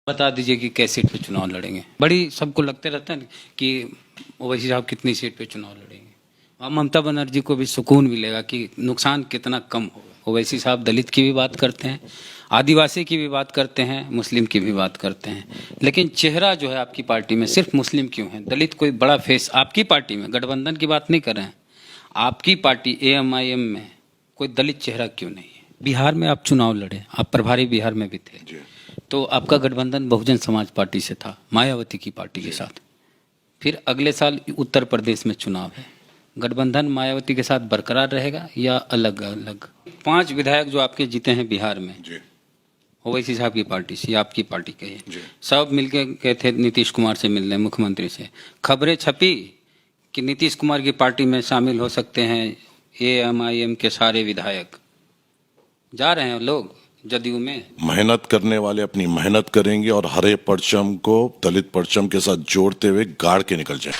बता दीजिए कि कैसे सीट पे चुनाव लड़ेंगे। बड़ी सबको लगते रहता है ना कि ओवैसी साहब कितनी सीट पे चुनाव लड़ेंगे, और ममता बनर्जी को भी सुकून मिलेगा कि नुकसान कितना कम होगा। ओवैसी साहब दलित की भी बात करते हैं, आदिवासी की भी बात करते हैं, मुस्लिम की भी बात करते हैं, लेकिन चेहरा जो है आपकी पार्टी में सिर्फ मुस्लिम क्यों है? दलित कोई बड़ा फेस आपकी पार्टी में, गठबंधन की बात नहीं कर रहे हैं, आपकी पार्टी AMIM में कोई दलित चेहरा क्यों नहीं है? बिहार में आप चुनाव लड़े, आप प्रभारी बिहार में भी थे, तो आपका गठबंधन बहुजन समाज पार्टी से था, मायावती की पार्टी के साथ। फिर अगले साल उत्तर प्रदेश में चुनाव है, गठबंधन मायावती के साथ बरकरार रहेगा या अलग अलग? 5 विधायक जो आपके जीते हैं बिहार में, ओवैसी साहब की पार्टी से या आपकी पार्टी के ही, सब मिलके गए थे नीतीश कुमार से मिलने, मुख्यमंत्री से। खबरें छपी कि नीतीश कुमार की पार्टी में शामिल हो सकते हैं AMIM के सारे विधायक। जा रहे हैं लोग जदयू में। मेहनत करने वाले अपनी मेहनत करेंगे और हरे परचम को दलित परचम के साथ जोड़ते हुए गाड़ के निकल जाए।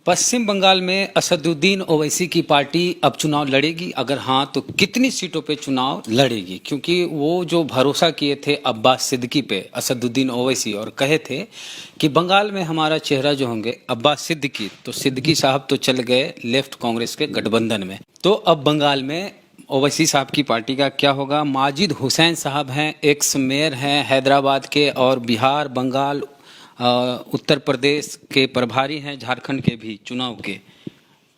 पश्चिम बंगाल में असदुद्दीन ओवैसी की पार्टी अब चुनाव लड़ेगी, अगर हाँ तो कितनी सीटों पे चुनाव लड़ेगी? क्योंकि वो जो भरोसा किए थे अब्बास सिद्दीकी पे, असदुद्दीन ओवैसी, और कहे थे कि बंगाल में हमारा चेहरा जो होंगे अब्बास सिद्दीकी, तो सिद्दीकी साहब तो चल गए लेफ्ट कांग्रेस के गठबंधन में, तो अब बंगाल में ओवैसी साहब की पार्टी का क्या होगा? माजिद हुसैन साहब हैं, एक्स मेयर हैं हैदराबाद के, और बिहार, बंगाल, उत्तर प्रदेश के प्रभारी हैं, झारखंड के भी चुनाव के।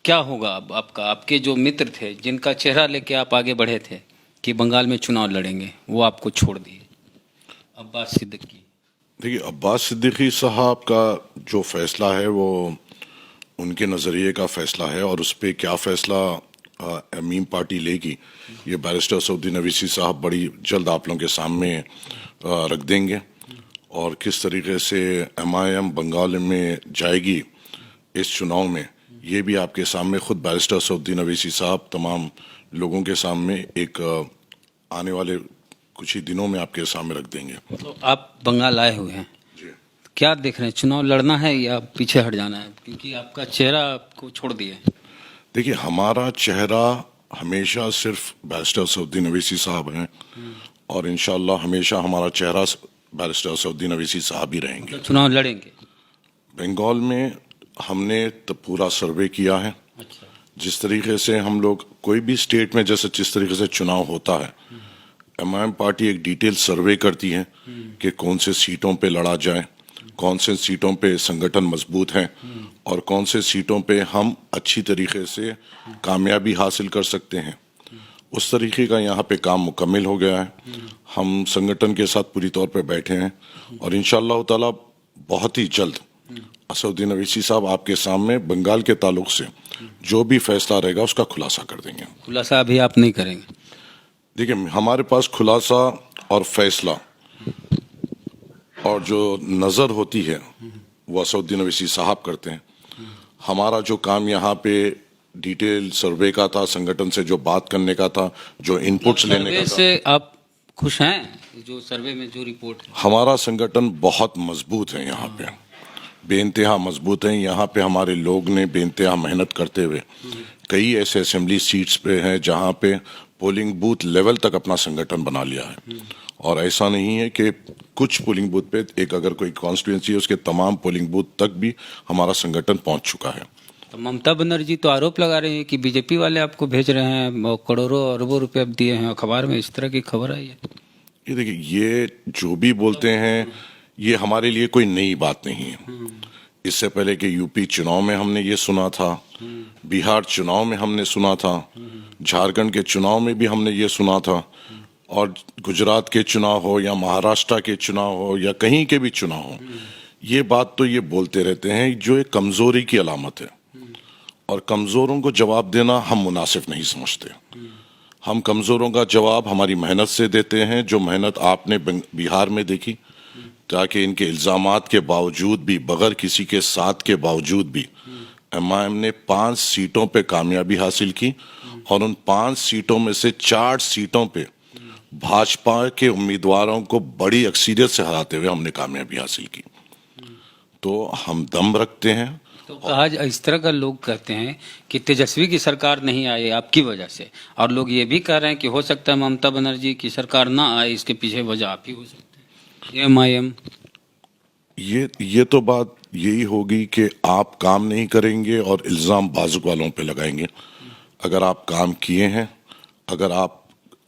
क्या होगा अब आपका? आपके जो मित्र थे, जिनका चेहरा लेके आप आगे बढ़े थे कि बंगाल में चुनाव लड़ेंगे, वो आपको छोड़ दिए, अब्बास सिद्दीकी। देखिए, अब्बास सिद्दीकी साहब का जो फैसला है वो उनके नज़रिए का फैसला है, और उस पर क्या फैसला मीम पार्टी लेगी ये बैरिस्टर असदुद्दीन ओवैसी साहब बड़ी जल्द आप लोगों के सामने रख देंगे। और किस तरीके से MIM बंगाल में जाएगी इस चुनाव में, ये भी आपके सामने खुद बैरिस्टर असदुद्दीन ओवैसी साहब तमाम लोगों के सामने एक आने वाले कुछ ही दिनों में आपके सामने रख देंगे। तो आप बंगाल आए हुए हैं, क्या देख रहे हैं? चुनाव लड़ना है या पीछे हट जाना है? क्योंकि आपका चेहरा आपको छोड़ दिए। देखिए, हमारा चेहरा हमेशा सिर्फ बैरिस्टर असदुद्दीन ओवैसी साहब हैं, और इंशाल्लाह हमेशा हमारा चेहरा बैरिस्टर असदुद्दीन ओवैसी साहब ही रहेंगे। तो चुनाव लड़ेंगे बंगाल में हमने तो पूरा सर्वे किया है। अच्छा। जिस तरीके से हम लोग कोई भी स्टेट में जैसे जिस तरीके से चुनाव होता है, MIM पार्टी एक डिटेल सर्वे करती है कि कौन से सीटों पे लड़ा जाए, कौन से सीटों पे संगठन मजबूत हैं, और कौन से सीटों पे हम अच्छी तरीके से कामयाबी हासिल कर सकते हैं। उस तरीके का यहाँ पे काम मुकम्मल हो गया है। हम संगठन के साथ पूरी तौर पे बैठे हैं, और इंशाअल्लाह ताला बहुत ही जल्द असदुद्दीन ओवैसी साहब आपके सामने बंगाल के ताल्लुक से जो भी फैसला रहेगा उसका खुलासा कर देंगे। खुलासा अभी आप नहीं करेंगे? देखिए, हमारे पास खुलासा और फैसला और जो नज़र होती है वो असदुद्दीन ओवैसी साहब करते हैं। हमारा जो काम यहाँ पे डिटेल सर्वे का था, संगठन से जो बात करने का था, जो इनपुट्स लेने का था। से आप खुश हैं जो सर्वे में जो रिपोर्ट है? हमारा संगठन बहुत मजबूत है, यहाँ पे बेइंतहा मजबूत है। यहाँ पे हमारे लोग ने बेइंतहा मेहनत करते हुए कई ऐसे असेंबली सीट्स पे हैं जहाँ पे पोलिंग बूथ लेवल तक अपना संगठन बना लिया है। और ऐसा नहीं है कि कुछ पोलिंग बूथ पे एक अगर कोई कॉन्स्टिट्यूंसी है उसके तमाम पोलिंग बूथ तक भी हमारा संगठन पहुंच चुका है। तो ममता बनर्जी तो आरोप लगा रहे हैं कि बीजेपी वाले आपको भेज रहे हैं, करोड़ों अरबों रुपए अब दिए हैं, अखबार में इस तरह की खबर आई है। ये देखिए, ये जो भी बोलते हैं ये हमारे लिए कोई नई बात नहीं है। इससे पहले कि यूपी चुनाव में हमने ये सुना था, बिहार चुनाव में हमने सुना था, झारखंड के चुनाव में भी हमने ये सुना था, और गुजरात के चुनाव हो या महाराष्ट्र के चुनाव हो या कहीं के भी चुनाव हो, ये बात तो ये बोलते रहते हैं, जो एक कमजोरी की अलामत है। और कमजोरों को जवाब देना हम मुनासिब नहीं समझते। हम कमजोरों का जवाब हमारी मेहनत से देते हैं, जो मेहनत आपने बिहार में देखी, ताकि इनके इल्जामात के बावजूद भी, बगैर किसी के साथ के बावजूद भी MIM ने 5 सीटों पे कामयाबी हासिल की, और उन 5 सीटों में से 4 सीटों पे भाजपा के उम्मीदवारों को बड़ी अक्सरियत से हराते हुए हमने कामयाबी हासिल की। तो हम दम रखते हैं। तो आज इस तरह का लोग कहते हैं कि तेजस्वी की सरकार नहीं आई आपकी वजह से, और लोग ये भी कह रहे हैं कि हो सकता है ममता बनर्जी की सरकार ना आए, इसके पीछे वजह आप ही हो सकते हैं। एएमआईएम? ये तो बात यही होगी कि आप काम नहीं करेंगे और इल्ज़ाम बाजुक वालों पे लगाएंगे। अगर आप काम किए हैं, अगर आप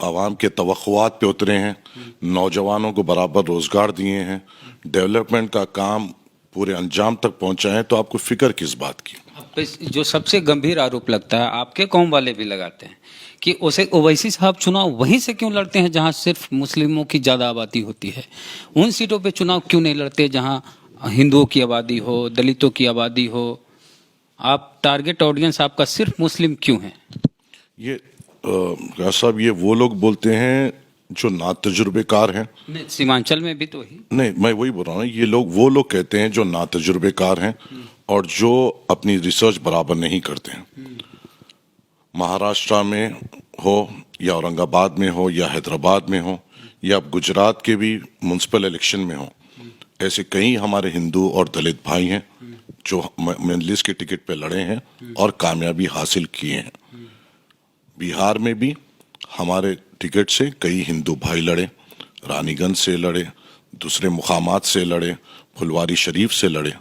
आवाम के तवक्कुआत पे उतरे हैं, नौजवानों को बराबर रोजगार दिए हैं, डेवलपमेंट का काम पूरे अंजाम तक पहुंचाए हैं, तो आपको फिक्र किस बात की? आप पे जो सबसे गंभीर आरोप लगता है, आपके कौम वाले भी लगाते हैं, कि उसे ओवैसी साहब चुनाव वहीं से क्यों लड़ते हैं जहां सिर्फ मुस्लिमों की ज़्यादा आबादी होती है? उन सीटों पे चुनाव क्यों नहीं लड़ते जहां हिंदुओं की आबादी हो, दलितों की आबादी हो? आप टारगेट ऑडियंस आपका सिर्फ मुस्लिम क्यों है? ये साहब, ये वो लोग बोलते हैं जो ना तजुर्बेकार हैं। नहीं, सीमांचल में भी तो ही। नहीं, मैं वही बोल रहा हूँ, ये लोग वो लोग कहते हैं जो ना तजुर्बेकार हैं और जो अपनी रिसर्च बराबर नहीं करते हैं। महाराष्ट्र में हो या औरंगाबाद में हो या हैदराबाद में हो या गुजरात के भी म्युनिसिपल इलेक्शन में हो, ऐसे कई हमारे हिंदू और दलित भाई हैं जो मेनलिस्ट के टिकट पे लड़े हैं और कामयाबी हासिल किए हैं। बिहार में भी हमारे टिकट से कई हिंदू भाई लड़े, रानीगंज से लड़े, दूसरे मुकामात से लड़े, फुलवारी शरीफ से लड़े।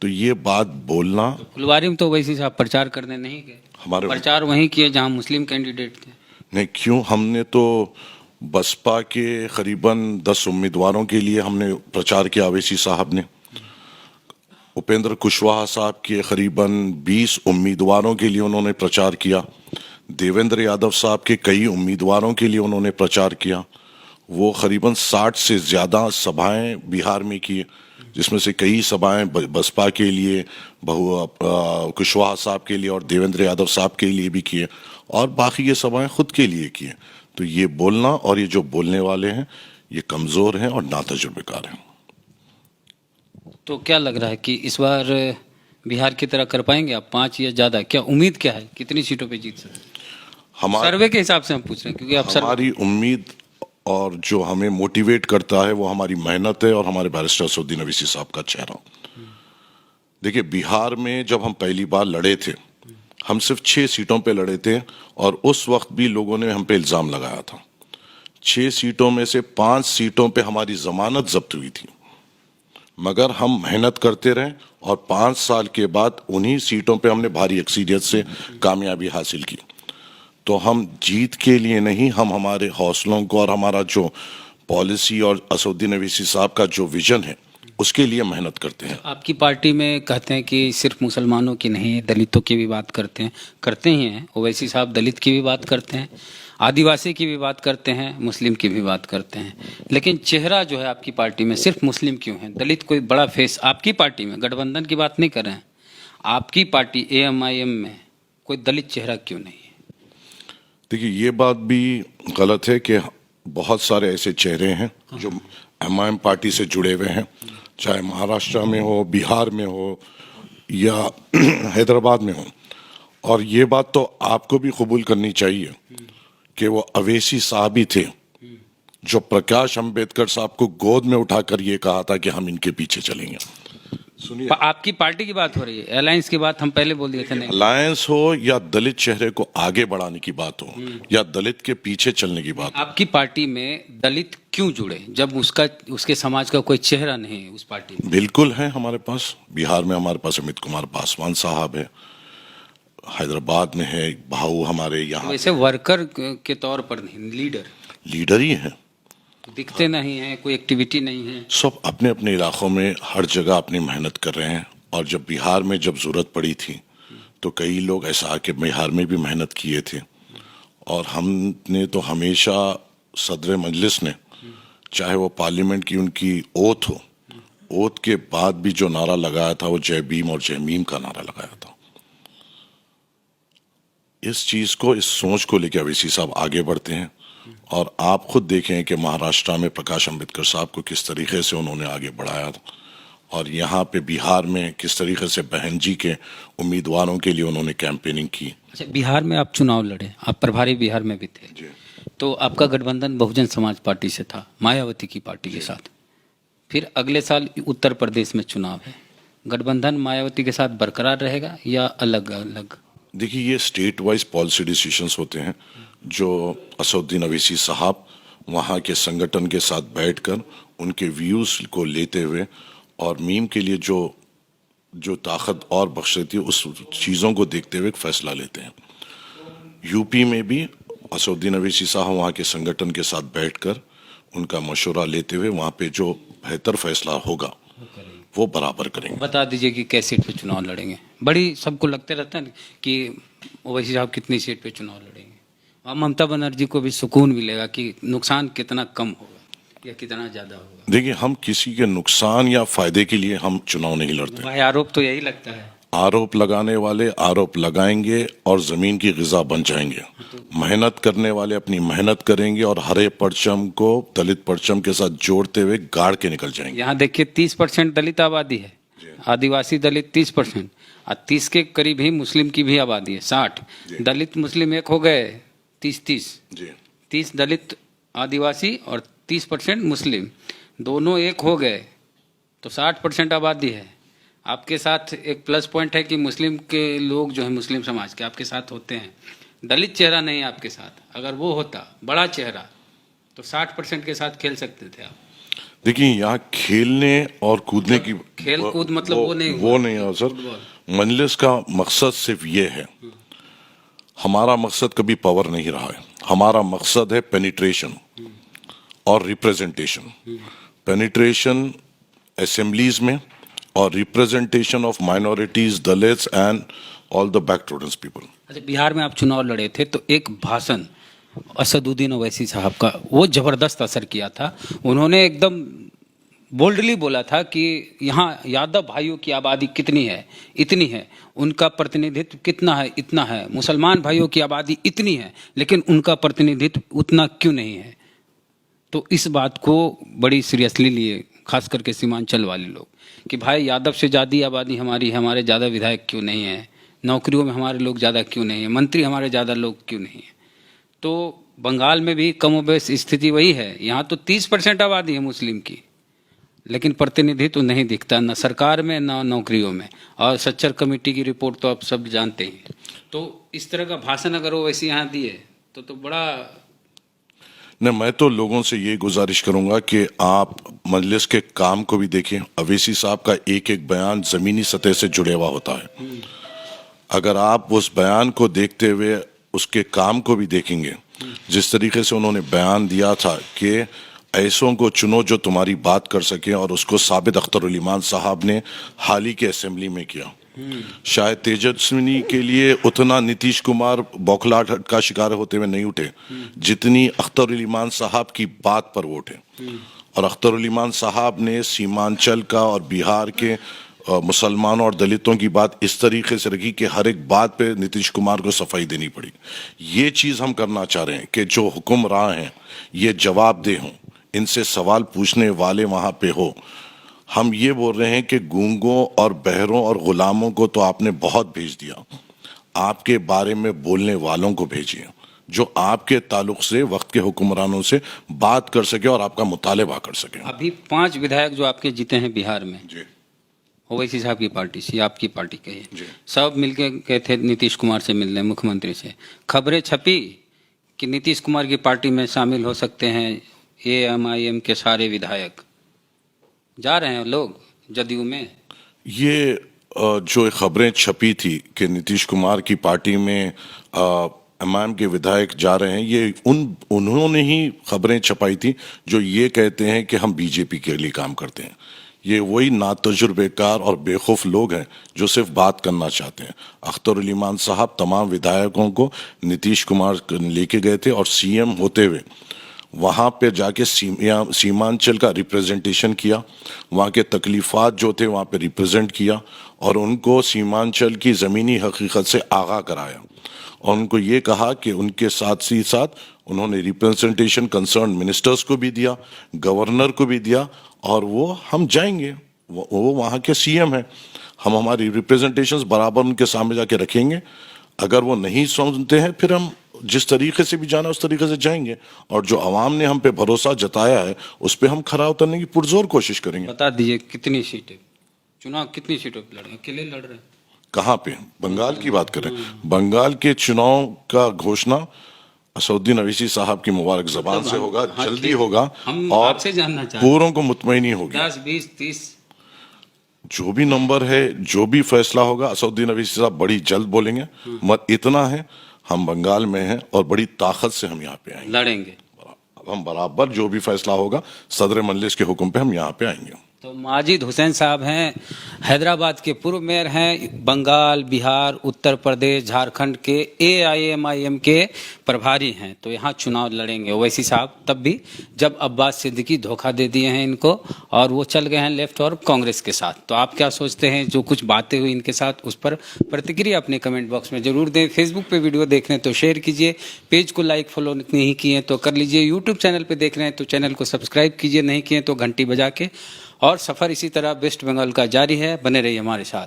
तो ये बात बोलना, फुलवारी में तो वैसे साहब प्रचार करने नहीं गए, हमारे प्रचार वहीं किए जहां मुस्लिम कैंडिडेट थे। नहीं, क्यों? हमने तो बसपा के करीबन 10 उम्मीदवारों के लिए हमने प्रचार किया। अवैसी साहब ने उपेंद्र कुशवाहा साहब के करीबन 20 उम्मीदवारों के लिए उन्होंने प्रचार किया। देवेंद्र यादव साहब के कई उम्मीदवारों के लिए उन्होंने प्रचार किया। वो करीबन 60 से ज़्यादा सभाएं बिहार में की, जिसमें से कई सभाएं बसपा के लिए, कुशवाहा साहब के लिए और देवेंद्र यादव साहब के लिए भी किए, और बाकी ये सभाएं खुद के लिए किए। तो ये बोलना और ये जो बोलने वाले हैं ये कमज़ोर हैं और नातजुर्बेकार हैं। तो क्या लग रहा है कि इस बार बिहार की तरह कर पाएंगे आप 5 या ज़्यादा? क्या उम्मीद क्या है, कितनी सीटों पे जीत सकते हैं? सर्वे के हिसाब से हम पूछ रहे हैं, क्योंकि आप हमारी उम्मीद और जो हमें मोटिवेट करता है वो हमारी मेहनत है और हमारे बैरिस्टर असदुद्दीन अवैसी साहब का चेहरा। देखिए, बिहार में जब हम पहली बार लड़े थे, हम सिर्फ 6 सीटों पे लड़े थे और उस वक्त भी लोगों ने हम पे इल्ज़ाम लगाया था। 6 सीटों में से 5 सीटों पे हमारी जमानत जब्त हुई थी, मगर हम मेहनत करते रहे और 5 साल के बाद उन्हीं सीटों पे हमने भारी अक्सरियत से कामयाबी हासिल की। तो हम जीत के लिए नहीं, हम हमारे हौसलों को और हमारा जो पॉलिसी और असदुद्दीन अवैसी साहब का जो विजन है उसके लिए मेहनत करते हैं। आपकी पार्टी में कहते हैं कि सिर्फ मुसलमानों की नहीं, दलितों की भी बात करते ही हैं। ओवैसी साहब दलित की भी बात करते हैं, आदिवासी की भी बात करते हैं, मुस्लिम की भी बात करते हैं, लेकिन चेहरा जो है आपकी पार्टी में सिर्फ मुस्लिम क्यों है? दलित कोई बड़ा फेस आपकी पार्टी में, गठबंधन की बात नहीं कर रहे हैं, आपकी पार्टी एएमआईएम में कोई दलित चेहरा क्यों नहीं है? देखिए, ये बात भी गलत है कि बहुत सारे ऐसे चेहरे हैं जो एमआईएम पार्टी से जुड़े हुए हैं, चाहे महाराष्ट्र में हो, बिहार में हो या हैदराबाद में हो। और ये बात तो आपको भी कबूल करनी चाहिए कि वो अवैसी साहब ही थे जो प्रकाश अंबेडकर साहब को गोद में उठाकर ये कहा था कि हम इनके पीछे चलेंगे। सुनिए, आपकी पार्टी की बात हो रही है, अलायंस की बात हम पहले बोल दिए थे। नहीं, अलायंस हो या दलित चेहरे को आगे बढ़ाने की बात हो या दलित के पीछे चलने की बात हो, आपकी पार्टी में दलित क्यों जुड़े जब उसके समाज का कोई चेहरा नहीं है उस पार्टी में? बिल्कुल है हमारे पास। बिहार में हमारे पास अमित कुमार पासवान साहब है, हैदराबाद में है भाऊ हमारे यहाँ। वैसे वर्कर के तौर पर नहीं, लीडर ही है, दिखते नहीं है, कोई एक्टिविटी नहीं है। सब अपने अपने इलाकों में हर जगह अपनी मेहनत कर रहे हैं। और जब बिहार में जब जरूरत पड़ी थी तो कई लोग ऐसा आके बिहार में भी मेहनत किए थे। और हमने तो हमेशा सदर मजलिस ने, चाहे वो पार्लियामेंट की उनकी ओथ हो, ओथ के बाद भी जो नारा लगाया था वो जय भीम और जय मीम का नारा लगाया था। इस चीज को, इस सोच को लेकर अवैसी साहब आगे बढ़ते हैं। और आप खुद देखें कि महाराष्ट्र में प्रकाश अंबेडकर साहब को किस तरीके से उन्होंने आगे बढ़ाया था, और यहाँ पे बिहार में किस तरीके से बहन जी के उम्मीदवारों के लिए उन्होंने कैंपेनिंग की। अच्छा, बिहार में आप चुनाव लड़े, आप प्रभारी बिहार में भी थे जी। तो आपका गठबंधन बहुजन समाज पार्टी से था, मायावती की पार्टी के साथ। फिर अगले साल उत्तर प्रदेश में चुनाव है, गठबंधन मायावती के साथ बरकरार रहेगा या अलग अलग? देखिए, ये स्टेट वाइज पॉलिसी डिसीजंस होते हैं जो असदुद्दीन अवैसी साहब वहाँ के संगठन के साथ बैठकर उनके व्यूज को लेते हुए और मीम के लिए जो जो ताकत और बख्श देती है उस चीज़ों को देखते हुए एक फैसला लेते हैं। यूपी में भी असदुद्दीन अवैसी साहब वहाँ के संगठन के साथ बैठकर उनका मशवरा लेते हुए वहाँ पे जो बेहतर फैसला होगा वो बराबर करेंगे। बता दीजिए कि कैसे सीट पे चुनाव लड़ेंगे। बड़ी सबको लगते रहता है ना कि ओवैसी साहब कितनी सीट पे चुनाव लड़ेंगे। और ममता बनर्जी को भी सुकून मिलेगा कि नुकसान कितना कम होगा या कितना ज़्यादा होगा। देखिए, हम किसी के नुकसान या फायदे के लिए हम चुनाव नहीं लड़ते। भाई आरोप तो यही लगता है। आरोप लगाने वाले आरोप लगाएंगे और जमीन की ग़िज़ा बन जाएंगे। मेहनत करने वाले अपनी मेहनत करेंगे और हरे परचम को दलित परचम के साथ जोड़ते हुए गाड़ के निकल जाएंगे। यहाँ देखिए 30% दलित आबादी है, आदिवासी दलित 30% और 30 के करीब ही मुस्लिम की भी आबादी है 60। दलित मुस्लिम एक हो गए 30-30, 30 दलित आदिवासी और 30% मुस्लिम दोनों एक हो गए तो 60% आबादी है। आपके साथ एक प्लस पॉइंट है कि मुस्लिम के लोग जो है मुस्लिम समाज के आपके साथ होते हैं। दलित चेहरा नहीं है आपके साथ, अगर वो होता बड़ा चेहरा तो 60% के साथ खेल सकते थे आप। देखिए, यहाँ खेलने और कूदने की खेल कूद मतलब वो नहीं है सर। मजलिस का मकसद सिर्फ ये है, हमारा मकसद कभी पावर नहीं रहा है। हमारा मकसद है पेनिट्रेशन और रिप्रेजेंटेशन। पेनिट्रेशन असेंबलीज में और representation of minorities, Dalits and all the backward people. अच्छा, बिहार में आप चुनाव लड़े थे तो एक भाषण असदुद्दीन ओवैसी साहब का वो जबरदस्त असर किया था। उन्होंने एकदम बोल्डली बोला था कि यहाँ यादव भाइयों की आबादी कितनी है, इतनी है, उनका प्रतिनिधित्व कितना है, इतना है, मुसलमान भाइयों की आबादी इतनी है, लेकिन उनका प्रतिनिधित्व उतना क्यों नहीं है। तो इस बात को बड़ी सीरियसली लिए, खास करके सीमांचल वाले लोग, कि भाई यादव से ज़्यादा आबादी हमारी है, हमारे ज़्यादा विधायक क्यों नहीं है, नौकरियों में हमारे लोग ज़्यादा क्यों नहीं है, मंत्री हमारे ज़्यादा लोग क्यों नहीं है। तो बंगाल में भी कमोबेश स्थिति वही है। यहाँ तो 30% आबादी है मुस्लिम की, लेकिन प्रतिनिधित्व तो नहीं दिखता, न सरकार में न नौकरियों में। और सच्चर कमेटी की रिपोर्ट तो आप सब जानते हैं। तो इस तरह का भाषण अगर वो वैसे यहाँ दिए तो बड़ा नहीं, मैं तो लोगों से ये गुजारिश करूंगा कि आप मजलिस के काम को भी देखें। अवैसी साहब का एक एक बयान ज़मीनी सतह से जुड़े हुआ होता है। अगर आप उस बयान को देखते हुए उसके काम को भी देखेंगे, जिस तरीके से उन्होंने बयान दिया था कि ऐसों को चुनो जो तुम्हारी बात कर सके, और उसको साबित अख्तर ईमान साहब ने हाल ही के असेंबली में किया। शायद तेजस्विनी के लिए उतना नीतीश कुमार बौखलाहट का शिकार होते हुए नहीं उठे जितनी अख्तर ईमान साहब की बात पर वो उठे। और अख्तर ईमान साहब ने सीमांचल का और बिहार के मुसलमानों और दलितों की बात इस तरीके से रखी कि हर एक बात पे नीतीश कुमार को सफाई देनी पड़ी। ये चीज़ हम करना चाह रहे हैं कि जो हुक्मरान हैं ये जवाबदेह हों, इनसे सवाल पूछने वाले वहाँ पे हो। हम ये बोल रहे हैं कि गूंगों और बहरों और गुलामों को तो आपने बहुत भेज दिया, आपके बारे में बोलने वालों को भेजिए जो आपके ताल्लुक से वक्त के हुक्मरानों से बात कर सके और आपका मुतालिबा कर सके। अभी 5 विधायक जो आपके जीते हैं बिहार में, ओवैसी साहब की पार्टी से, आपकी पार्टी के ही, सब मिलके गए थे नीतीश कुमार से मिलने, मुख्यमंत्री से। खबरें छपी कि नीतीश कुमार की पार्टी में शामिल हो सकते हैं AMIM के सारे विधायक। जा रहे हैं लोग जदयू में। ये जो खबरें छपी थी कि नीतीश कुमार की पार्टी में MIM के विधायक जा रहे हैं, ये उन्होंने ही खबरें छपाई थी जो ये कहते हैं कि हम बीजेपी के लिए काम करते हैं। ये वही नातजुर्बेकार और बेखौफ लोग हैं जो सिर्फ बात करना चाहते हैं। अख्तर ईमान साहब तमाम विधायकों को नीतीश कुमार लेके गए थे और CM होते हुए वहाँ पे जाके सीमांचल का रिप्रेजेंटेशन किया, वहाँ के तकलीफ़ात जो थे वहाँ पे रिप्रेजेंट किया और उनको सीमांचल की ज़मीनी हकीकत से आगाह कराया। और उनको ये कहा कि उनके साथ ही साथ उन्होंने रिप्रेजेंटेशन कंसर्न मिनिस्टर्स को भी दिया, गवर्नर को भी दिया, और वो हम जाएंगे, वो वहाँ के CM हैं, हम हमारी रिप्रेजेंटेशंस बराबर उनके सामने जाके रखेंगे। अगर वो नहीं सुनते हैं फिर हम जिस तरीके से भी जाना उस तरीके से जाएंगे, और जो आवाम ने हम पे भरोसा जताया है उस पे हम खरा उतरने की पुरजोर कोशिश करेंगे। बता दीजिए कितनी सीटें, चुनाव कितनी सीटों पे लड़ रहे हैं? अकेले लड़ रहे हैं? कहाँ पे? बंगाल की बात करें, बंगाल के चुनाव का घोषणा असदुद्दीन अवैसी साहब की मुबारक जबान से होगा, हाँ, जल्दी ठीक। होगा हम और आपसे जानना चाहते हैं पूरों को मुतमईनी होगी। 10, 20, 30 जो भी नंबर है, जो भी फैसला होगा, असदुद्दीन अवैसी साहब बड़ी जल्द बोलेंगे। मत इतना है, हम बंगाल में हैं और बड़ी ताकत से हम यहाँ पे आएंगे, लड़ेंगे। हम बराबर जो भी फैसला होगा सदर मजलिस के हुक्म पे हम यहाँ पे आएंगे। तो माजिद हुसैन साहब हैं, हैदराबाद के पूर्व मेयर हैं, बंगाल, बिहार, उत्तर प्रदेश, झारखंड के AIMIM के प्रभारी हैं। तो यहाँ चुनाव लड़ेंगे ओवैसी साहब, तब भी जब अब्बास सिद्दीकी धोखा दे दिए हैं इनको और वो चल गए हैं लेफ्ट और कांग्रेस के साथ। तो आप क्या सोचते हैं, जो कुछ बातें हुई इनके साथ, उस पर प्रतिक्रिया अपने कमेंट बॉक्स में जरूर दें। फेसबुक पे वीडियो देख रहे हैं तो शेयर कीजिए, पेज को लाइक फॉलो नहीं किए तो कर लीजिए, यूट्यूब चैनल पे देख रहे हैं तो चैनल को सब्सक्राइब कीजिए, नहीं किए तो घंटी बजा के। और सफ़र इसी तरह वेस्ट बंगाल का जारी है, बने रहिए हमारे साथ।